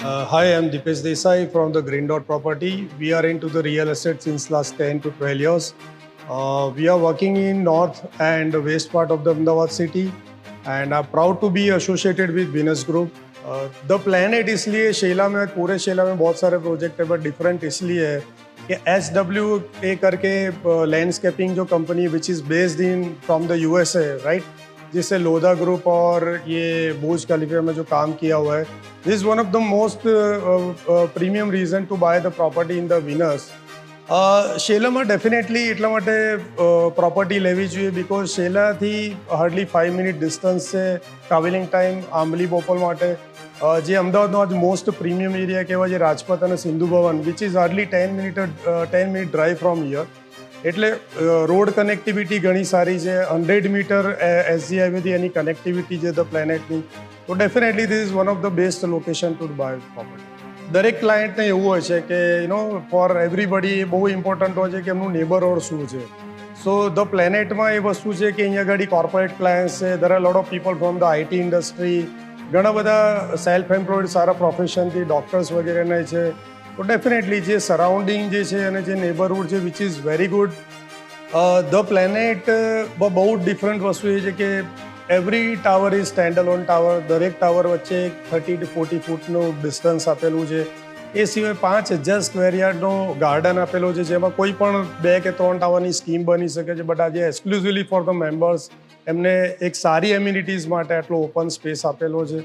Hi, I'm Dipesh Desai from the Green Dot Property. We are into the real estate since last 10 to 12 years. We are working in north and west part of the Ahmedabad city and are proud to be associated with Venus Group. The planet इसलिए शेला में पूरे शेला में बहुत सारे project है but different इसलिए है कि SWA करके लैंडस्केपिंग जो company which is based in from the USA right, जिससे लोधा ग्रुप और ये बुर्ज खलीफा में जो काम किया हुआ है, this is one of the most premium reason to buy the property in the winners. શેલામાં ડેફિનેટલી એટલા માટે પ્રોપર્ટી લેવી જોઈએ બિકોઝ શેલાથી હાર્ડલી 5 મિનિટ ડિસ્ટન્સ છે ટ્રાવેલિંગ ટાઈમ આંબલી બોપલ માટે. જે અમદાવાદનો આજ મોસ્ટ પ્રીમિયમ એરિયા કહેવાય છે રાજપથ અને Sindhu Bhavan which is hardly 10 minute drive from here. એટલે રોડ કનેક્ટિવિટી ઘણી સારી છે. 100 મીટર SG હાઈવેથી એની કનેક્ટિવિટી છે ધ પ્લેનેટની. તો definitely this is one of the best location to buy property. દરેક ક્લાયન્ટને એવું હોય છે કે ફોર એવરીબડી બહુ ઇમ્પોર્ટન્ટ હોય છે કે એમનું નેબરહુડ શું છે. સો ધ પ્લેનેટમાં એ વસ્તુ છે કે અહીંયા આગળ કોર્પોરેટ ક્લાયન્ટ્સ છે, there are lot of people from the IT industry, ઘણા બધા સેલ્ફ એમ્પ્લોયડ સારા પ્રોફેશનથી ડૉક્ટર્સ વગેરેને છે. તો ડેફિનેટલી જે સરાઉન્ડિંગ જે છે અને જે નેબરહુડ છે which is very good. The planet બહુ ડિફરન્ટ વસ્તુ એ છે કે every tower is stand alone tower. દરેક ટાવર વચ્ચે 30 to 40 ફૂટનું ડિસ્ટન્સ આપેલું છે. એ સિવાય 5000 સ્ક્વેર યાર્ડનો ગાર્ડન આપેલો છે જેમાં કોઈ પણ 2 કે 3 ટાવરની સ્કીમ બની શકે છે. બટ આજે એક્સક્લુઝિવલી ફોર ધ મેમ્બર્સ એમને એક સારી એમ્યુનિટીઝ માટે આટલો ઓપન સ્પેસ આપેલો છે.